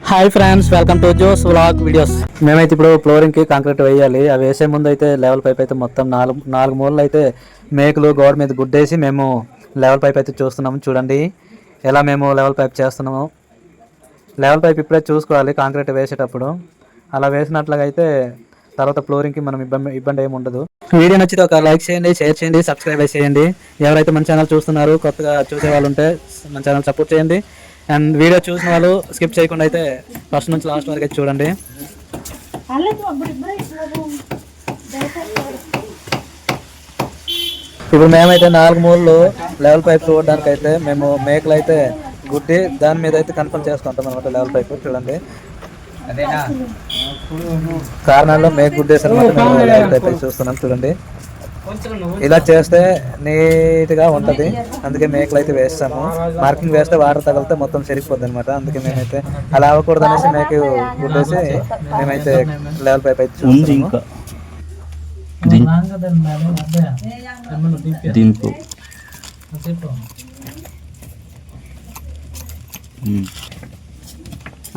Hi friends, welcome to Jo's vlog videos. మేమైతే ఇప్పుడు flooring కి కాంక్రీట్ వేయాలి. అవి వేసే ముందు అయితే లెవెల్ పైప్ అయితే మొత్తం నాలుగు మూలలు అయితే మేకులు గోడ మీద గుడ్డేసి మేము లెవెల్ పైప్ అయితే చూస్తున్నాము. చూడండి ఎలా మేము లెవెల్ పైప్ చేస్తున్నాము. లెవెల్ పైప్ ఇప్పుడే చూసుకోవాలి కాంక్రీట్ వేసేటప్పుడు. అలా వేసినట్లుగా అయితే తర్వాత ఫ్లోరింగ్కి మనం ఇబ్బంది ఏమి ఉండదు. వీడియో నచ్చితే ఒక లైక్ చేయండి, షేర్ చేయండి, సబ్స్క్రైబ్ చేయండి. ఎవరైతే మన ఛానల్ చూస్తున్నారు కొత్తగా చూసే వాళ్ళు ఉంటే మన ఛానల్ సపోర్ట్ చేయండి. అండ్ వీడియో చూసిన వాళ్ళు స్కిప్ చేయకుండా అయితే ఫస్ట్ నుంచి లాస్ట్ వరకు అయితే చూడండి. ఇప్పుడు మేమైతే 4 మూలలు లెవెల్ పైప్ చూడడానికి అయితే మేము మేకలు అయితే గుడ్డి దాని మీద అయితే కన్ఫర్మ్ చేసుకుంటాం అనమాట. లెవెల్ పైప్ చూడండి, కారణాల్లో మేక గుడ్డేసి అనమాట లెవెల్ పైప్ అయితే చూస్తున్నాం. చూడండి ఇలా చేస్తే నీట్గా ఉంటుంది. అందుకే మేకలు అయితే వేస్తాము. మార్కింగ్ వేస్తే వాటర్ తగిలితే మొత్తం చెరిగిపోద్ది అనమాట. అందుకే మేమైతే అలా అవ్వకూడదు అనేసి మేక గుడ్డేసి మేమైతే లెవెల్ పైప్ అయితే చూస్తున్నాము.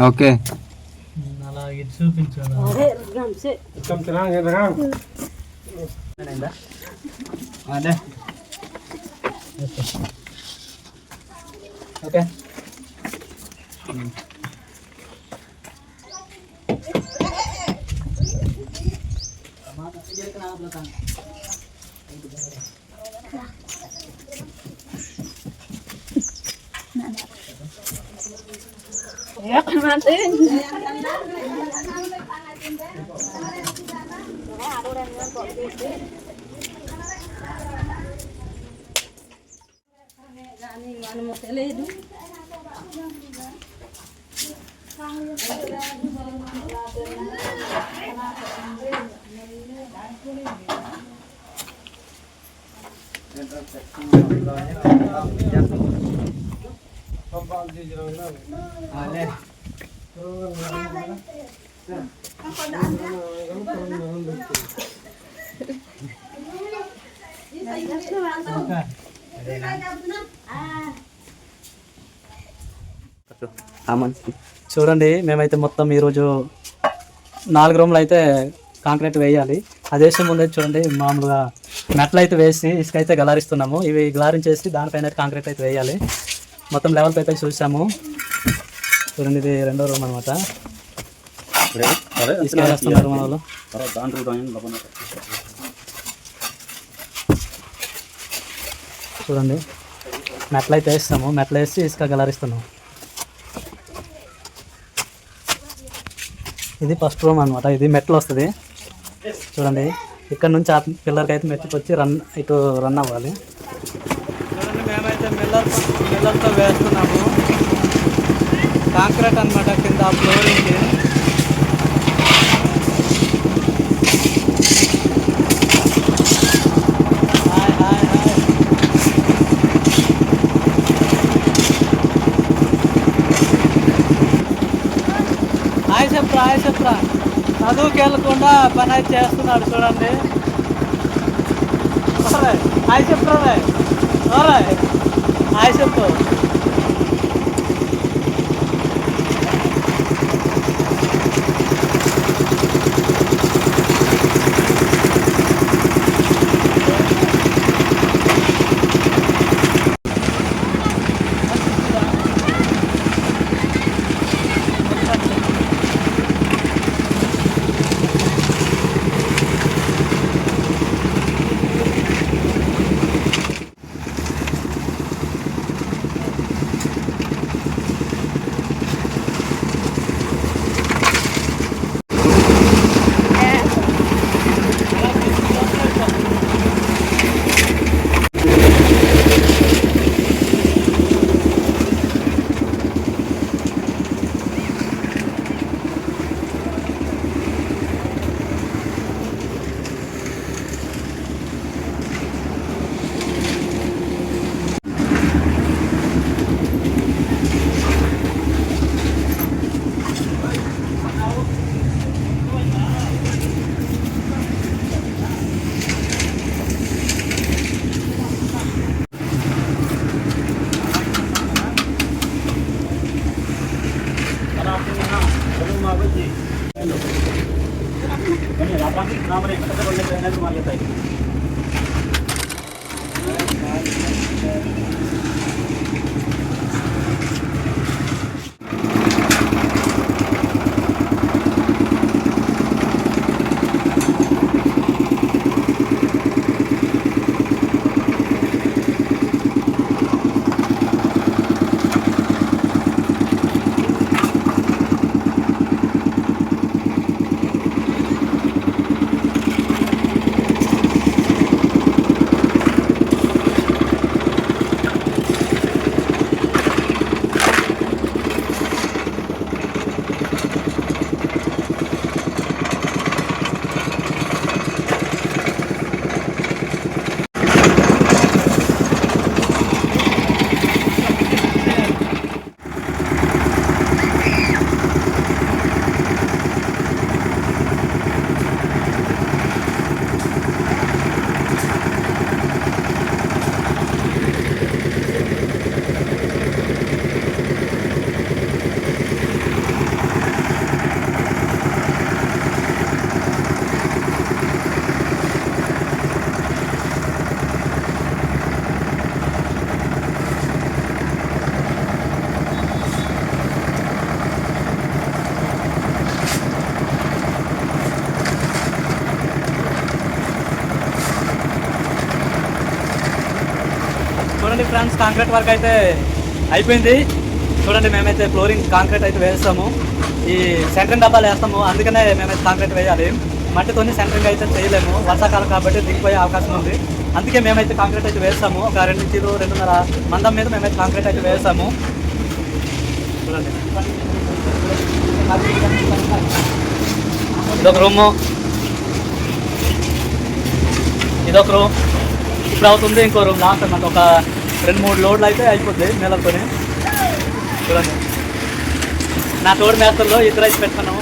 ఓకే చూపించాను. ఓకే తెలియదు. చూడండి మేమైతే మొత్తం ఈరోజు 4 రూమ్లు అయితే కాంక్రీట్ వేయాలి. అది వేసే ముందు చూడండి మామూలుగా మెట్లు అయితే వేసి ఇసుక అయితే గలారిస్తున్నాము. ఇవి గలారించేసి దానిపైన కాంక్రీట్ అయితే వేయాలి. మొత్తం లెవెల్ పైప్ అయితే చూసాము. చూడండి ఇది 2వ రూమ్ అనమాట. ఇసుక వేస్తున్నారు మన వాళ్ళు. చూడండి మెట్లు అయితే వేస్తాము. మెట్లు వేసి ఇసుక గలారిస్తున్నాము. ఇది ఫస్ట్ రూమ్ అనమాట. ఇది మెట్లు వస్తుంది చూడండి. ఇక్కడ నుంచి ఆ పిల్లర్కి అయితే మెట్లకి వచ్చి ఇటు రన్ అవ్వాలి. చూడండి మేమైతే మిల్లర్తో వేస్తున్నాము కాంక్రీట్ అనమాట కింద ఫ్లోరింగ్కి. హాయ్ చెప్పరా చదువుకి వెళ్ళకుండా పని అయితే చేస్తున్నాడు చూడండి. హాయ్ చెప్పరా హాయ్ చెప్పు. చూడండి ఫ్రెండ్స్, కాంక్రీట్ వర్క్ అయితే అయిపోయింది. చూడండి, మేమైతే ఫ్లోరింగ్ కాంక్రీట్ అయితే వేస్తాము. ఈ సెంటరింగ్ డబ్బాలు వేస్తాము, అందుకనే మేమైతే కాంక్రీట్ వేయాలి. మట్టితోని సెంటరింగ్ అయితే చేయలేము, వర్షాకాలం కాబట్టి దిగిపోయే అవకాశం ఉంది. అందుకే మేమైతే కాంక్రీట్ అయితే వేస్తాము. ఒక 2 కిలో 2.5 మందం మీద మేమైతే కాంక్రీట్ అయితే వేస్తాము. చూడండి, ఇదొక రూము, ఇదొక రూమ్. ఇప్పుడు అవుతుంది ఇంకో రూమ్ లాస్ట్ అన్నమాట. ఒక 2-3 లోడ్లు అయితే అయిపోద్ది మేళతో. చూడండి, నా తోడు మేస్తల్లో ఇద్దరు అయితే పెట్టుకున్నాము.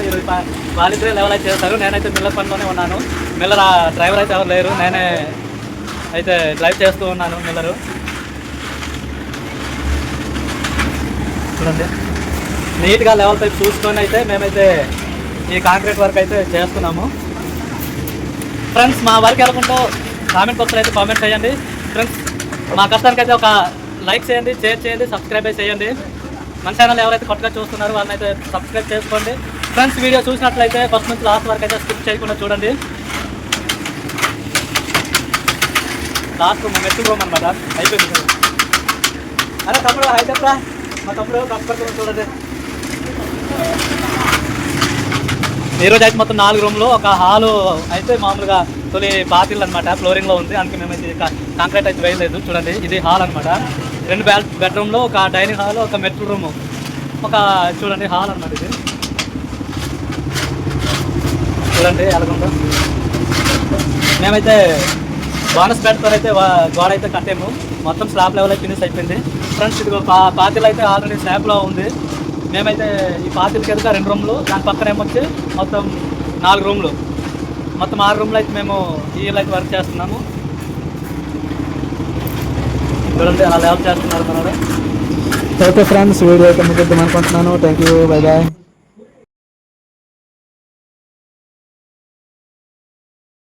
వాళ్ళిద్దరే లెవెల్ అయితే చేస్తారు. నేనైతే మిల్లర్ పనిలోనే ఉన్నాను. మిల్లర్ డ్రైవర్ అయితే ఎవరు లేరు, నేనే అయితే డ్రైవ్ చేస్తూ ఉన్నాను మిల్లరు. చూడండి, నీట్గా లెవెల్ పైపు చూసుకొని అయితే మేమైతే ఈ కాంక్రీట్ వర్క్ అయితే చేస్తున్నాము. ఫ్రెండ్స్, మా వర్క్ ఎలాగుంటో కామెంట్ బాక్స్లో అయితే కామెంట్ చేయండి. ఫ్రెండ్స్, మా కష్టానికి అయితే ఒక లైక్ చేయండి, షేర్ చేయండి, సబ్స్క్రైబ్ అయితే చేయండి. మన ఛానల్ ఎవరైతే కొత్తగా చూస్తున్నారో వాళ్ళని అయితే సబ్స్క్రైబ్ చేసుకోండి. ఫ్రెండ్స్, వీడియో చూసినట్లయితే ఫస్ట్ నుంచి లాస్ట్ వరకు అయితే స్కిప్ చేయకుండా చూడండి. లాస్ట్ మెట్టు రూమ్ అనమాట అయిపోయింది. అరే తప్పుడు అయితే మా తప్పుడు కష్టపడుతున్నాం. చూడండి, ఈరోజు అయితే మొత్తం 4 రూమ్లు, ఒక హాలు అయితే మామూలుగా తొలి పాతిళ్ళు అనమాట ఫ్లోరింగ్లో ఉంది. అందుకే మేమైతే కాంక్రీట్ అయితే వేయలేదు. చూడండి, ఇది హాల్ అనమాట. 2 బెడ్రూమ్లో, ఒక డైనింగ్ హాల్, ఒక మెట్రో రూము, ఒక చూడండి హాల్ అనమాట. ఇది చూడండి ఎలాగుందో. మేమైతే బోనస్ బెడ్తో అయితే గోడ అయితే కట్టాము. మొత్తం స్లాబ్ లెవెల్ అయితే ఫినిష్ అయిపోయింది. ఫ్రెండ్స్, ఇది పాతిల్ అయితే ఆల్రెడీ స్లాబ్లో ఉంది. మేమైతే ఈ పాతిల్కి ఎదుగా 2 రూమ్లు, దాని పక్కన ఏమొచ్చి మొత్తం 4 రూమ్లు, మొత్తం 6 రూమ్లు అయితే మేము ఈ ఇల్లు అయితే వర్క్ చేస్తున్నాము. చూడండి అలా లెవెల్ చేస్తున్నారు. ఓకే ఫ్రెండ్స్, వీడియో అయితే ముగిద్దాం అనుకుంటున్నాను. Thank you, bye bye.